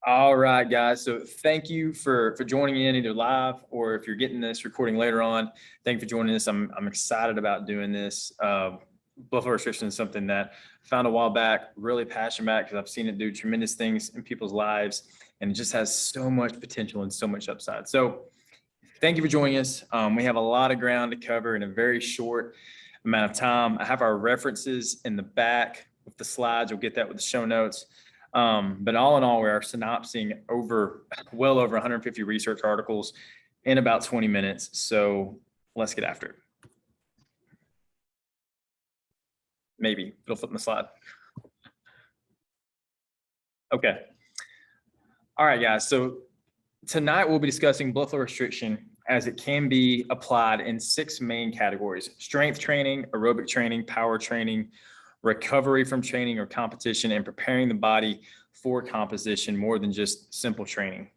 All right, guys. So thank you for joining in either live or if you're getting this recording later on. Thank you for joining us. I'm excited about doing this. Blood flow restriction is something that I found a while back, really passionate about because I've seen it do tremendous things in people's lives, and it just has so much potential and so much upside. So thank you for joining us. We have a lot of ground to cover in a very short amount of time. I have our references in the back with the slides. You'll get that with the show notes. But all in all, we are synopsing well over 150 research articles in about 20 minutes. So let's get after it. Maybe it'll flip the slide. Okay. All right, guys. So tonight we'll be discussing blood flow restriction as it can be applied in 6 main categories: strength training, aerobic training, power training, recovery from training or competition, and preparing the body for composition more than just simple training.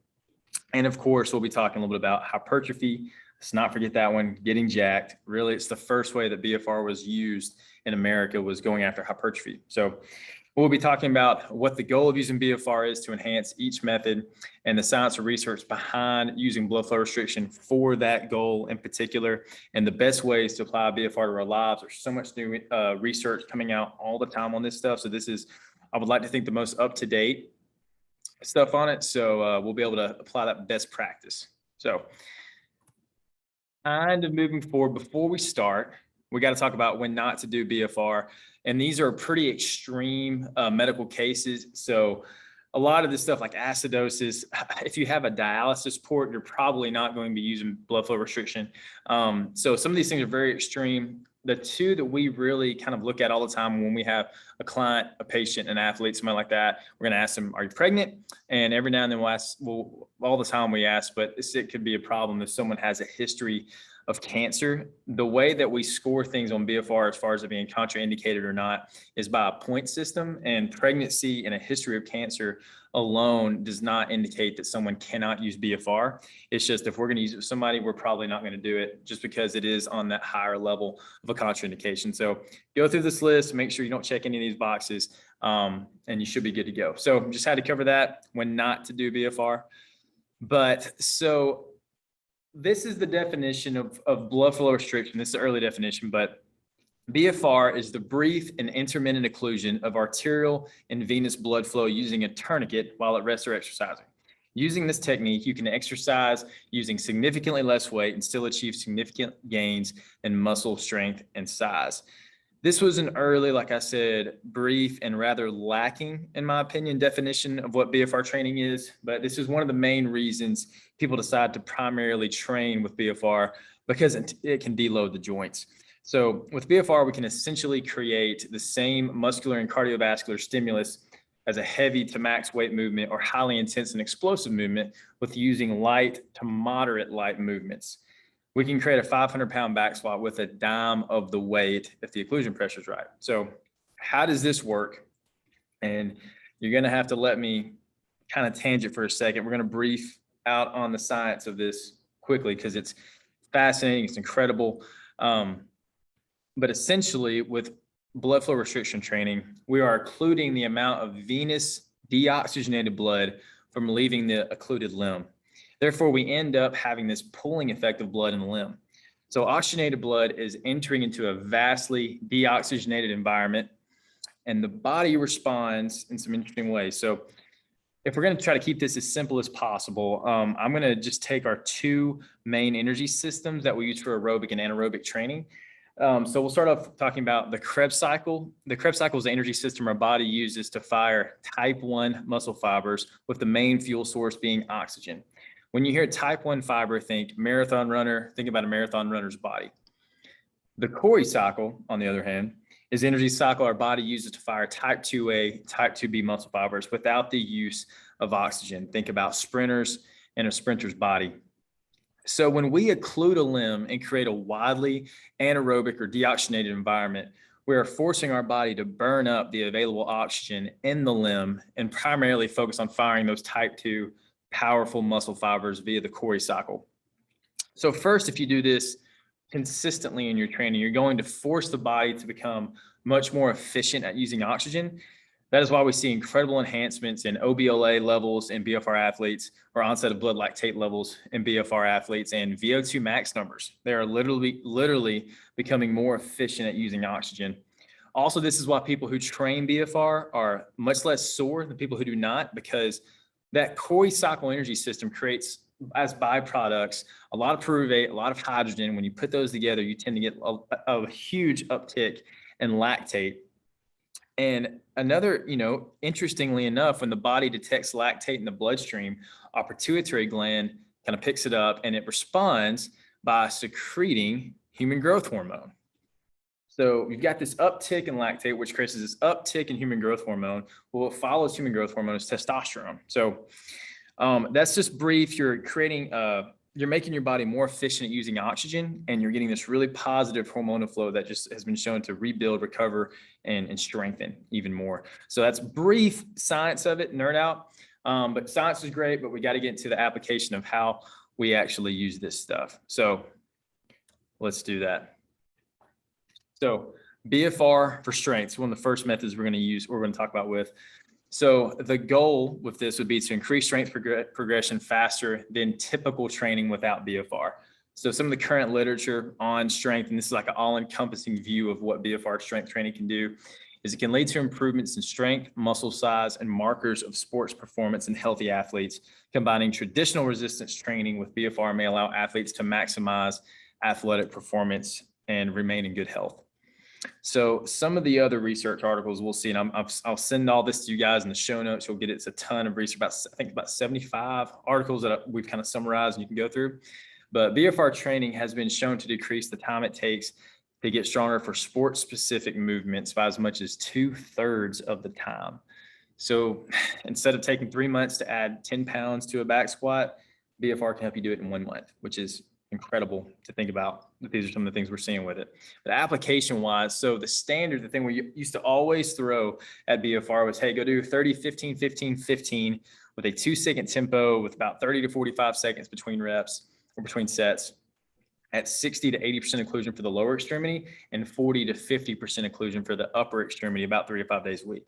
And of course, we'll be talking a little bit about hypertrophy. Let's not forget that one, getting jacked. Really, it's the first way that BFR was used in America, was going after hypertrophy. So we'll be talking about what the goal of using BFR is to enhance each method and the science or research behind using blood flow restriction for that goal in particular, and the best ways to apply BFR to our lives. There's so much new research coming out all the time on this stuff. So this is, I would like to think, the most up-to-date stuff on it. So we'll be able to apply that best practice. So kind of moving forward, before we start, we got to talk about when not to do BFR. And these are pretty extreme medical cases. So a lot of this stuff like acidosis, if you have a dialysis port, you're probably not going to be using blood flow restriction. So some of these things are very extreme. The two that we really kind of look at all the time when we have a client, a patient, an athlete, somebody like that, we're going to ask them, are you pregnant? And every now and then all the time we ask, but it could be a problem if someone has a history of cancer. The way that we score things on BFR as far as it being contraindicated or not is by a point system, and pregnancy and a history of cancer alone does not indicate that someone cannot use BFR. It's just, if we're going to use it with somebody, we're probably not going to do it just because it is on that higher level of a contraindication. So go through this list, make sure you don't check any of these boxes, and you should be good to go. So just had to cover that when not to do BFR. But so this is the definition of blood flow restriction. This is the early definition, but BFR is the brief and intermittent occlusion of arterial and venous blood flow using a tourniquet while at rest or exercising. Using this technique, you can exercise using significantly less weight and still achieve significant gains in muscle strength and size. This was an early, like I said, brief and rather lacking, in my opinion, definition of what BFR training is. But this is one of the main reasons people decide to primarily train with BFR, because it can deload the joints. So with BFR, we can essentially create the same muscular and cardiovascular stimulus as a heavy to max weight movement or highly intense and explosive movement with using light to moderate light movements. We can create a 500-pound back squat with a dime of the weight if the occlusion pressure is right. So how does this work? And you're going to have to let me kind of tangent for a second. We're going to brief out on the science of this quickly because it's fascinating. It's incredible. But essentially, with blood flow restriction training, we are occluding the amount of venous deoxygenated blood from leaving the occluded limb. Therefore, we end up having this pulling effect of blood in the limb. So oxygenated blood is entering into a vastly deoxygenated environment, and the body responds in some interesting ways. So if we're going to try to keep this as simple as possible, I'm going to just take our 2 main energy systems that we use for aerobic and anaerobic training. So we'll start off talking about the Krebs cycle. The Krebs cycle is the energy system our body uses to fire type 1 muscle fibers, with the main fuel source being oxygen. When you hear type 1 fiber, think marathon runner, think about a marathon runner's body. The Cori cycle, on the other hand, is the energy cycle our body uses to fire type 2A, type 2B muscle fibers without the use of oxygen. Think about sprinters and a sprinter's body. So when we occlude a limb and create a widely anaerobic or deoxygenated environment, we are forcing our body to burn up the available oxygen in the limb and primarily focus on firing those type 2 powerful muscle fibers via the Cori cycle. So first, if you do this consistently in your training, you're going to force the body to become much more efficient at using oxygen. That is why we see incredible enhancements in OBLA levels in BFR athletes, or onset of blood lactate levels in BFR athletes, and VO2 max numbers. They are literally becoming more efficient at using oxygen. Also, this is why people who train BFR are much less sore than people who do not, because that Cori cycle energy system creates, as byproducts, a lot of pyruvate, a lot of hydrogen. When you put those together, you tend to get a huge uptick in lactate. And another, interestingly enough, when the body detects lactate in the bloodstream, our pituitary gland kind of picks it up and it responds by secreting human growth hormone. So you've got this uptick in lactate, which creates this uptick in human growth hormone. Well, what follows human growth hormone is testosterone. So that's just brief. You're creating, you're making your body more efficient at using oxygen, and you're getting this really positive hormonal flow that just has been shown to rebuild, recover, and strengthen even more. So that's brief science of it, nerd out. But science is great, but we got to get into the application of how we actually use this stuff. So let's do that. So BFR for strength, one of the first methods we're going to talk about with. So the goal with this would be to increase strength progression faster than typical training without BFR. So some of the current literature on strength, and this is like an all-encompassing view of what BFR strength training can do, is it can lead to improvements in strength, muscle size, and markers of sports performance in healthy athletes. Combining traditional resistance training with BFR may allow athletes to maximize athletic performance and remain in good health. So some of the other research articles we'll see, and I'll send all this to you guys in the show notes. You'll get it's a ton of research, I think about 75 articles that we've kind of summarized and you can go through. But BFR training has been shown to decrease the time it takes to get stronger for sports-specific movements by as much as 2/3 of the time. So instead of taking 3 months to add 10 pounds to a back squat, BFR can help you do it in 1 month, which is incredible to think about. These are some of the things we're seeing with it. But application wise, so the standard, the thing we used to always throw at BFR was, hey, go do 30, 15, 15, 15 with a 2-second tempo with about 30 to 45 seconds between reps or between sets, at 60 to 80% occlusion for the lower extremity and 40 to 50% occlusion for the upper extremity, about 3 to 5 days a week.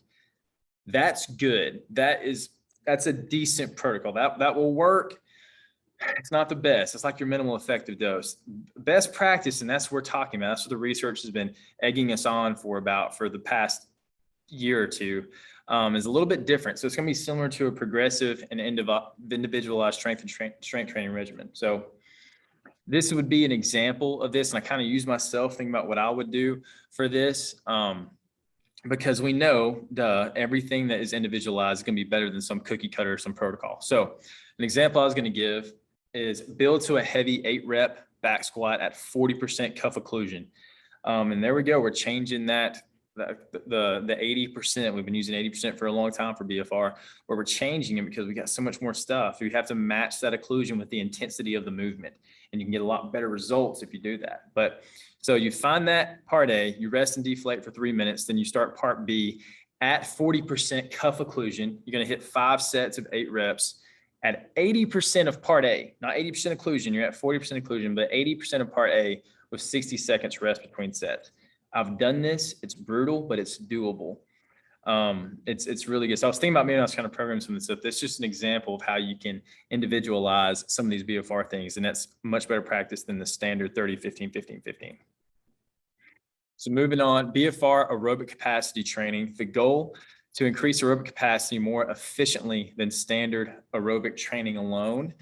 That's good. That's a decent protocol. That will work. It's not the best. It's like your minimal effective dose. Best practice, and that's what we're talking about. That's what the research has been egging us on for the past year or two, is a little bit different. So it's going to be similar to a progressive and individualized strength training regimen. So this would be an example of this, and I kind of use myself thinking about what I would do for this, because we know everything that is individualized is going to be better than some cookie cutter or some protocol. So an example I was going to give is build to a heavy 8-rep back squat at 40% cuff occlusion. And there we go. We're changing that, the 80%. We've been using 80% for a long time for BFR, where we're changing it because we got so much more stuff. We have to match that occlusion with the intensity of the movement, and you can get a lot better results if you do that. But so you find that part A, you rest and deflate for 3 minutes, then you start part B at 40% cuff occlusion. You're going to hit 5 sets of 8 reps at 80% of part A, not 80% occlusion. You're at 40% occlusion, but 80% of part A with 60 seconds rest between sets. I've done this. It's brutal, but it's doable. It's really good. So I was thinking about maybe I was kind of programming some of this stuff. That's just an example of how you can individualize some of these BFR things. And that's much better practice than the standard 30, 15, 15, 15. So moving on, BFR aerobic capacity training. The goal to increase aerobic capacity more efficiently than standard aerobic training alone.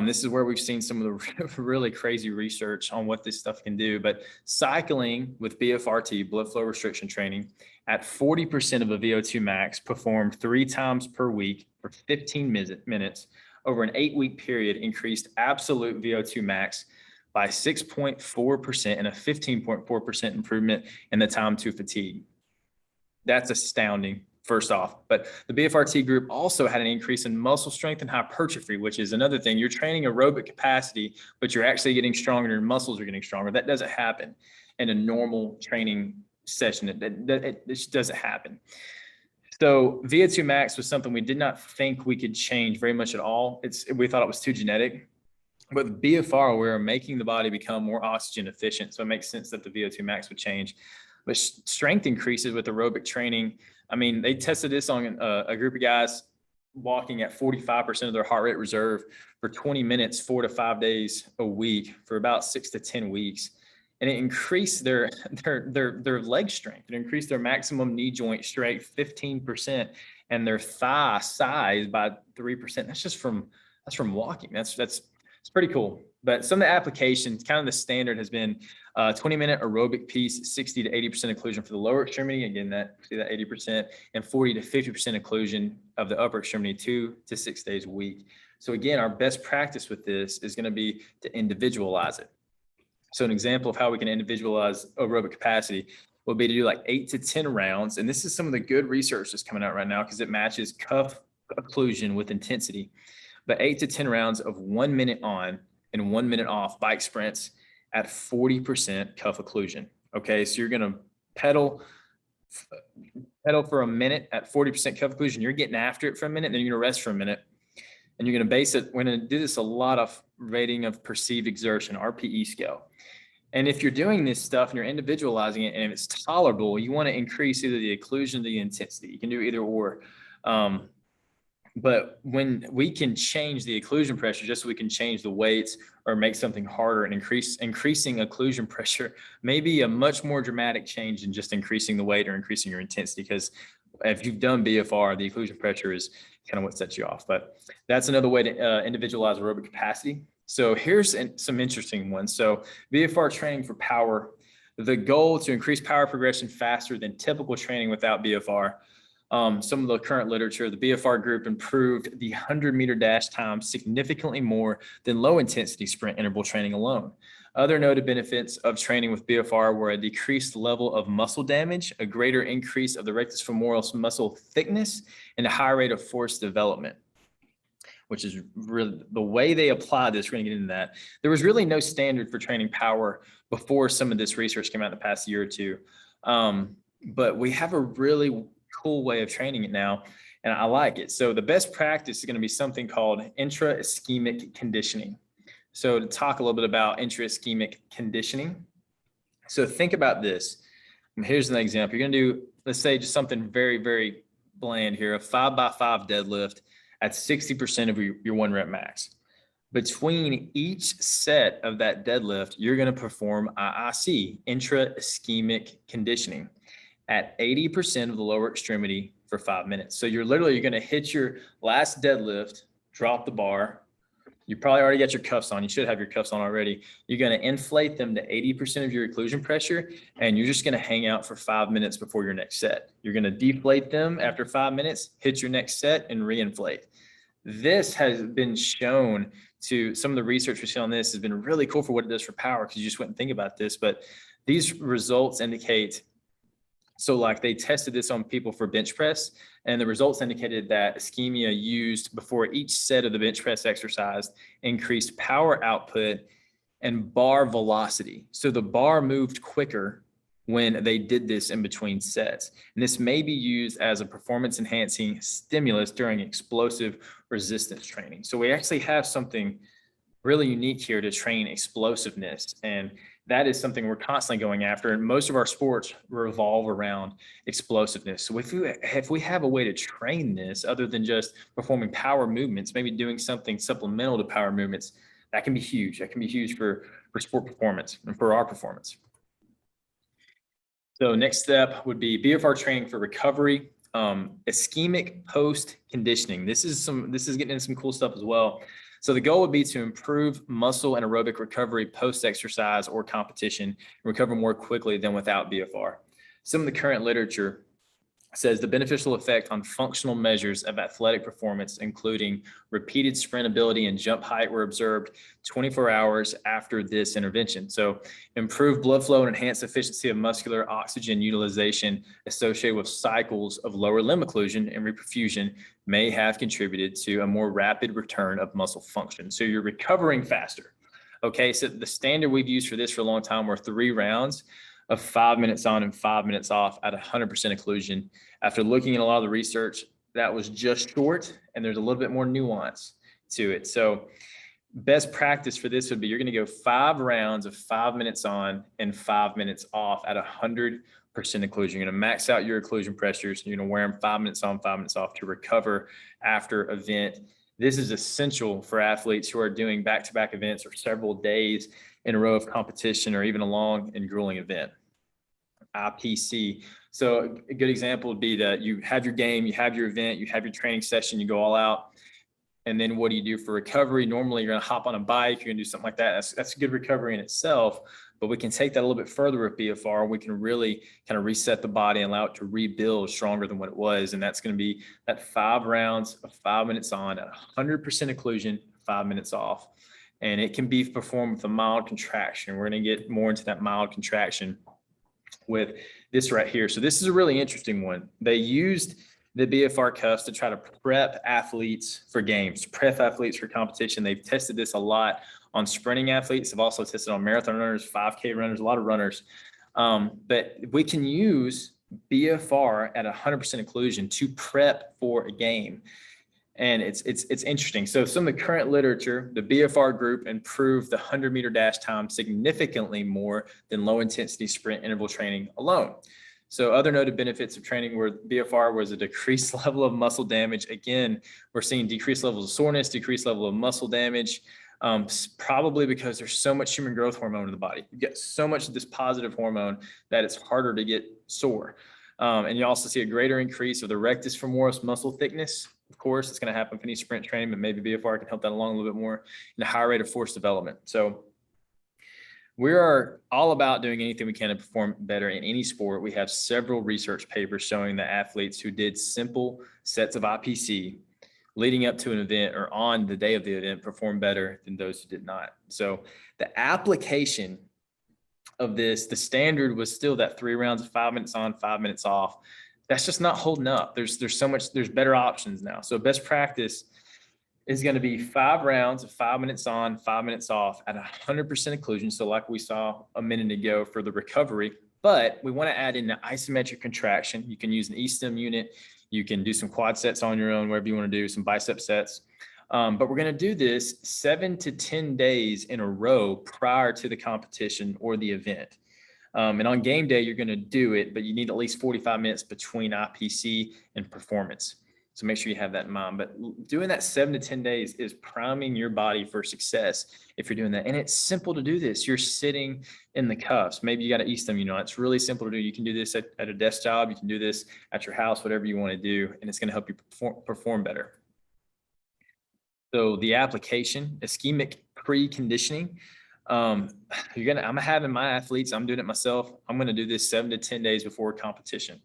This is where we've seen some of the really crazy research on what this stuff can do. But cycling with BFRT, blood flow restriction training, at 40% of a VO2 max performed 3 times per week for 15 minutes over an 8-week period increased absolute VO2 max by 6.4% and a 15.4% improvement in the time to fatigue. That's astounding, first off. But the BFRT group also had an increase in muscle strength and hypertrophy, which is another thing. You're training aerobic capacity, but you're actually getting stronger and your muscles are getting stronger. That doesn't happen in a normal training session. It just doesn't happen. So VO2 max was something we did not think we could change very much at all. We thought it was too genetic. But with BFR, we're making the body become more oxygen efficient. So it makes sense that the VO2 max would change. But strength increases with aerobic training I mean, they tested this on a group of guys walking at 45% of their heart rate reserve for 20 minutes, 4 to 5 days a week for about 6 to 10 weeks. And it increased their leg strength. It increased their maximum knee joint strength 15% and their thigh size by 3%. That's from walking. That's pretty cool. But some of the applications, kind of the standard has been 20-minute aerobic piece, 60 to 80% occlusion for the lower extremity. Again, see that 80%, and 40 to 50% occlusion of the upper extremity 2 to 6 days a week. So again, our best practice with this is going to be to individualize it. So an example of how we can individualize aerobic capacity will be to do like 8 to 10 rounds. And this is some of the good research that's coming out right now because it matches cuff occlusion with intensity. But 8 to 10 rounds of 1 minute on and 1 minute off bike sprints at 40% cuff occlusion. Okay, so you're gonna pedal for a minute at 40% cuff occlusion. You're getting after it for a minute, and then you're gonna rest for a minute. And you're gonna base it, we're gonna do this a lot of rating of perceived exertion, RPE scale. And if you're doing this stuff and you're individualizing it and it's tolerable, you wanna increase either the occlusion or the intensity. You can do either or. But when we can change the occlusion pressure, just so we can change the weights or make something harder, and increasing occlusion pressure may be a much more dramatic change than just increasing the weight or increasing your intensity. Because if you've done BFR, the occlusion pressure is kind of what sets you off. But that's another way to individualize aerobic capacity. So here's some interesting ones. So BFR training for power, the goal to increase power progression faster than typical training without BFR. Some of the current literature, the BFR group improved the 100-meter dash time significantly more than low-intensity sprint interval training alone. Other noted benefits of training with BFR were a decreased level of muscle damage, a greater increase of the rectus femoral muscle thickness, and a higher rate of force development, which is really the way they apply this. We're going to get into that. There was really no standard for training power before some of this research came out in the past year or two. But we have a really cool way of training it now, and I like it. So the best practice is going to be something called intra-ischemic conditioning. So to talk a little bit about intra-ischemic conditioning. So think about this. And here's an example. You're going to do, let's say, just something very, very bland here, a 5x5 deadlift at 60% of your 1 rep max. Between each set of that deadlift, you're going to perform IIC, intra-ischemic conditioning, at 80% of the lower extremity for 5 minutes. So you're going to hit your last deadlift, drop the bar. You probably already got your cuffs on. You should have your cuffs on already. You're going to inflate them to 80% of your occlusion pressure, and you're just going to hang out for 5 minutes before your next set. You're going to deflate them after 5 minutes, hit your next set, and reinflate. This has been shown to, some of the research we see on this has been really cool for what it does for power, because you just wouldn't think about this, but these results indicate, so like they tested this on people for bench press, and the results indicated that ischemia used before each set of the bench press exercise increased power output and bar velocity. So the bar moved quicker when they did this in between sets. And this may be used as a performance enhancing stimulus during explosive resistance training. So we actually have something really unique here to train explosiveness. And that is something we're constantly going after. And most of our sports revolve around explosiveness. So if we have a way to train this other than just performing power movements, maybe doing something supplemental to power movements, that can be huge. That can be huge for sport performance and for our performance. So next step would be BFR training for recovery, ischemic post conditioning. This is getting into some cool stuff as well. So the goal would be to improve muscle and aerobic recovery post-exercise or competition and recover more quickly than without BFR. Some of the current literature says the beneficial effect on functional measures of athletic performance, including repeated sprint ability and jump height, were observed 24 hours after this intervention. So improved blood flow and enhanced efficiency of muscular oxygen utilization associated with cycles of lower limb occlusion and reperfusion may have contributed to a more rapid return of muscle function. So you're recovering faster. Okay, so the standard we've used for this for a long time were 3 rounds of 5 minutes on and 5 minutes off at 100% occlusion. After looking at a lot of the research, that was just short, and there's a little bit more nuance to it. So best practice for this would be, you're going to go 5 rounds of 5 minutes on and 5 minutes off at 100% occlusion. You're going to max out your occlusion pressures. You're going to wear them 5 minutes on, 5 minutes off to recover after event. This is essential for athletes who are doing back-to-back events or several days in a row of competition or even a long and grueling event. IPC. So a good example would be that you have your game, you have your event, you have your training session, you go all out. And then what do you do for recovery? Normally you're going to hop on a bike, you're going to do something like that. That's a good recovery in itself, but we can take that a little bit further with BFR. We can really kind of reset the body and allow it to rebuild stronger than what it was. And that's going to be that 5 rounds of 5 minutes on at 100% occlusion, 5 minutes off. And it can be performed with a mild contraction. We're going to get more into that mild contraction with this right here. So this is a really interesting one. They used the BFR cuffs to try to prep athletes for games, prep athletes for competition. They've tested this a lot on sprinting athletes. They've also tested on marathon runners, 5K runners, a lot of runners. But we can use BFR at 100% occlusion to prep for a game. And it's interesting. So some of the current literature, the BFR group improved the 100-meter dash time significantly more than low intensity sprint interval training alone. So other noted benefits of training where BFR was a decreased level of muscle damage. Again, we're seeing decreased levels of soreness, decreased level of muscle damage, probably because there's so much human growth hormone in the body. You get so much of this positive hormone that it's harder to get sore. And you also see a greater increase of the rectus femoris muscle thickness. Of course, it's going to happen with any sprint training, but maybe BFR can help that along a little bit more, and a higher rate of force development. So we are all about doing anything we can to perform better in any sport. We have several research papers showing that athletes who did simple sets of IPC leading up to an event or on the day of the event perform better than those who did not. So the application of this, the standard was still that 3 rounds of 5 minutes on, 5 minutes off. That's just not holding up. There's better options now. So best practice is going to be 5 rounds of 5 minutes on, 5 minutes off at 100% occlusion. So like we saw a minute ago for the recovery, but we want to add in the isometric contraction. You can use an E-stim unit. You can do some quad sets on your own, wherever you want to do some bicep sets. But we're going to do this 7 to 10 days in a row prior to the competition or the event. And on game day, you're going to do it, but you need at least 45 minutes between IPC and performance. So make sure you have that in mind. But doing that 7 to 10 days is priming your body for success if you're doing that. And it's simple to do this. You're sitting in the cuffs. Maybe you got an E-stim, it's really simple to do. You can do this at a desk job. You can do this at your house, whatever you want to do. And it's going to help you perform better. So the application, ischemic preconditioning. I'm having my athletes, I'm doing it myself. I'm going to do this 7 to 10 days before competition.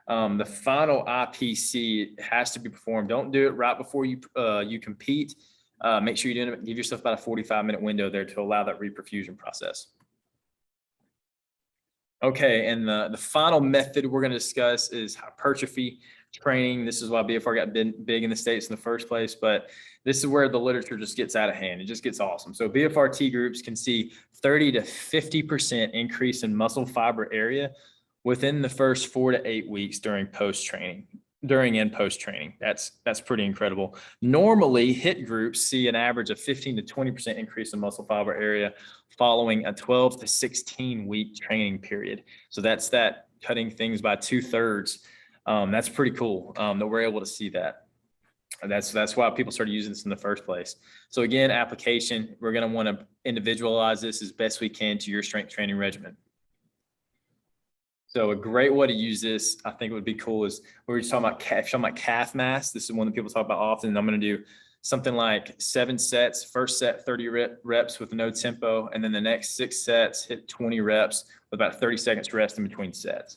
The final IPC has to be performed. Don't do it right before you compete. Make sure you're doing it. Give yourself about a 45-minute window there to allow that reperfusion process. Okay, and the final method we're going to discuss is hypertrophy training. This is why BFR got big in the States in the first place, but this is where the literature just gets out of hand. It just gets awesome. So BFRT groups can see 30 to 50% increase in muscle fiber area within the first 4 to 8 weeks during and post training. That's pretty incredible. Normally, HIIT groups see an average of 15 to 20% increase in muscle fiber area following a 12 to 16 week training period. So that's that cutting things by 2/3. That's pretty cool that we're able to see that. That's why people started using this in the first place. So again, application, we're going to want to individualize this as best we can to your strength training regimen. So a great way to use this, I think it would be cool, is we were just talking about calf mass. This is one that people talk about often. I'm going to do something like 7 sets, first set 30 reps with no tempo, and then the next 6 sets hit 20 reps with about 30 seconds rest in between sets.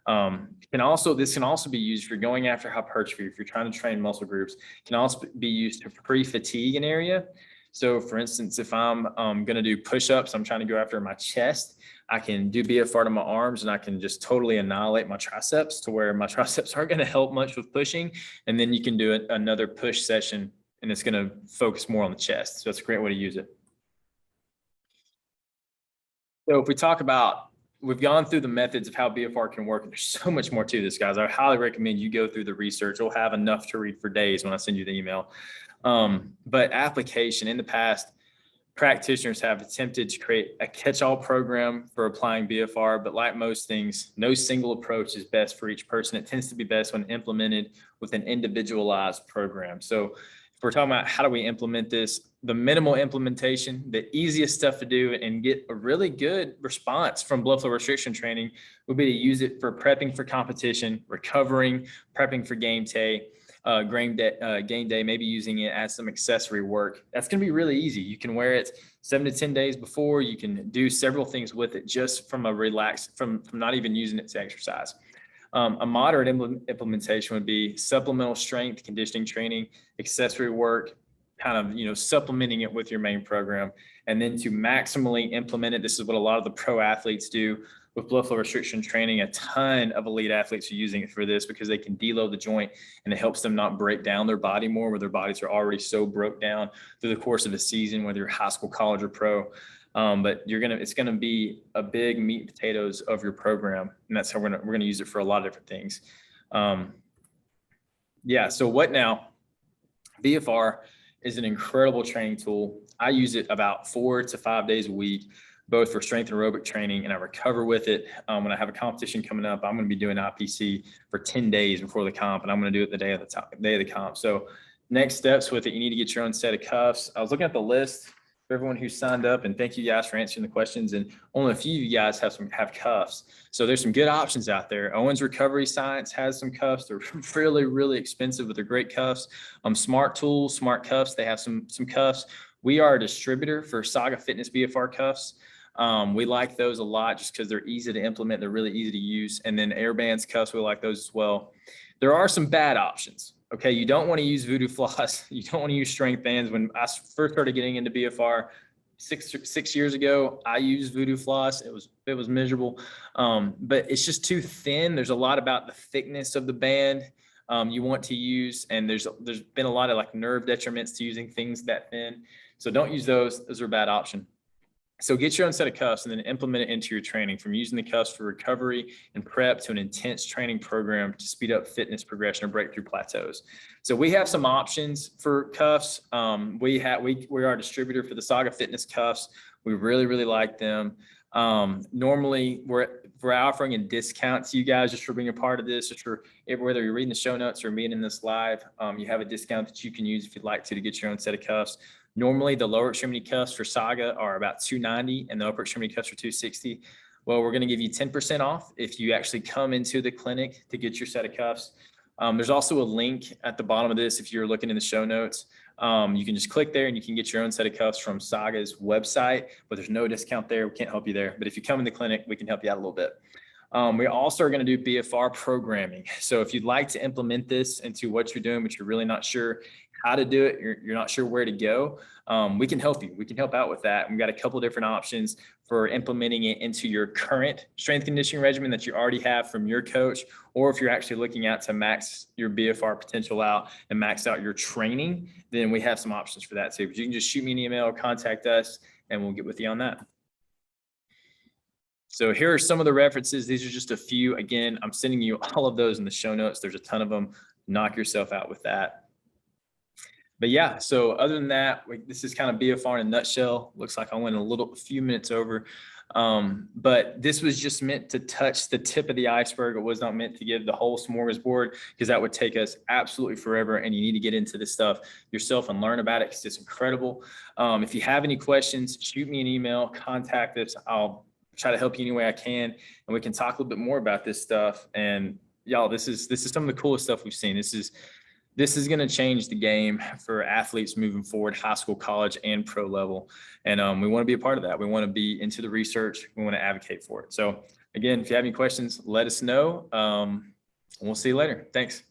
This can also be used if you're going after hypertrophy, if you're trying to train muscle groups. It can also be used to pre-fatigue an area. So for instance, if I'm going to do push-ups, I'm trying to go after my chest, I can do BFR to my arms and I can just totally annihilate my triceps to where my triceps aren't going to help much with pushing. And then you can do another push session and it's going to focus more on the chest. So it's a great way to use it. So if we talk about, we've gone through the methods of how BFR can work. There's so much more to this, guys. I highly recommend you go through the research. You'll have enough to read for days when I send you the email. But application in the past, practitioners have attempted to create a catch-all program for applying BFR, but like most things, no single approach is best for each person. It tends to be best when implemented with an individualized program. So if we're talking about how do we implement this, the minimal implementation, the easiest stuff to do and get a really good response from blood flow restriction training would be to use it for prepping for competition, recovering, prepping for game day, maybe using it as some accessory work. That's going to be really easy. You can wear it 7 to 10 days before. You can do several things with it just from a relaxed, from not even using it to exercise. A moderate implementation would be supplemental strength conditioning training, accessory work, kind of, supplementing it with your main program. And then to maximally implement it, this is what a lot of the pro athletes do with blood flow restriction training. A ton of elite athletes are using it for this because they can deload the joint and it helps them not break down their body more, where their bodies are already so broke down through the course of a season, whether you're high school, college, or pro. But it's gonna be a big meat and potatoes of your program, and that's how we're gonna use it for a lot of different things. So what now? BFR is an incredible training tool. I use it about 4 to 5 days a week, both for strength and aerobic training, and I recover with it. When I have a competition coming up, I'm going to be doing IPC for 10 days before the comp, and I'm going to do it the day of the comp. So next steps with it, you need to get your own set of cuffs. I was looking at the list for everyone who signed up, and thank you guys for answering the questions. And only a few of you guys have cuffs. So there's some good options out there. Owens Recovery Science has some cuffs. They're really, really expensive, but they're great cuffs. Smart Tools, Smart Cuffs, they have some cuffs. We are a distributor for Saga Fitness BFR cuffs. We like those a lot just because they're easy to implement. They're really easy to use. And then Airbands cuffs, we like those as well. There are some bad options. Okay, you don't want to use Voodoo Floss. You don't want to use strength bands. When I first started getting into BFR six years ago, I used Voodoo Floss. It was miserable, but it's just too thin. There's a lot about the thickness of the band you want to use, and there's been a lot of like nerve detriments to using things that thin. So don't use those. Those are a bad option. So get your own set of cuffs and then implement it into your training, from using the cuffs for recovery and prep to an intense training program to speed up fitness progression or break through plateaus. So we have some options for cuffs. We are a distributor for the Saga Fitness cuffs. We really, really like them. Normally we're offering a discount to you guys just for being a part of this, just for whether you're reading the show notes or being in this live, you have a discount that you can use if you'd like to get your own set of cuffs. Normally the lower extremity cuffs for Saga are about $290 and the upper extremity cuffs are $260. Well, we're going to give you 10% off if you actually come into the clinic to get your set of cuffs. There's also a link at the bottom of this. If you're looking in the show notes, you can just click there and you can get your own set of cuffs from Saga's website, but there's no discount there. We can't help you there. But if you come in the clinic, we can help you out a little bit. We also are going to do BFR programming. So if you'd like to implement this into what you're doing, but you're really not sure how to do it, you're not sure where to go, we can help you. We can help out with that. We've got a couple different options for implementing it into your current strength conditioning regimen that you already have from your coach, or if you're actually looking out to max your BFR potential out and max out your training, then we have some options for that too. But you can just shoot me an email or contact us and we'll get with you on that. So here are some of the references. These are just a few. Again, I'm sending you all of those in the show notes. There's a ton of them. Knock yourself out with that. But yeah, so other than that, this is kind of BFR in a nutshell. Looks like I went a few minutes over, but this was just meant to touch the tip of the iceberg. It was not meant to give the whole smorgasbord, because that would take us absolutely forever. And you need to get into this stuff yourself and learn about it, because it's incredible. If you have any questions, shoot me an email, contact us. I'll try to help you any way I can, and we can talk a little bit more about this stuff. And y'all, this is some of the coolest stuff we've seen. This is going to change the game for athletes moving forward, high school, college, and pro level. And we want to be a part of that. We want to be into the research. We want to advocate for it. So again, if you have any questions, let us know. We'll see you later. Thanks.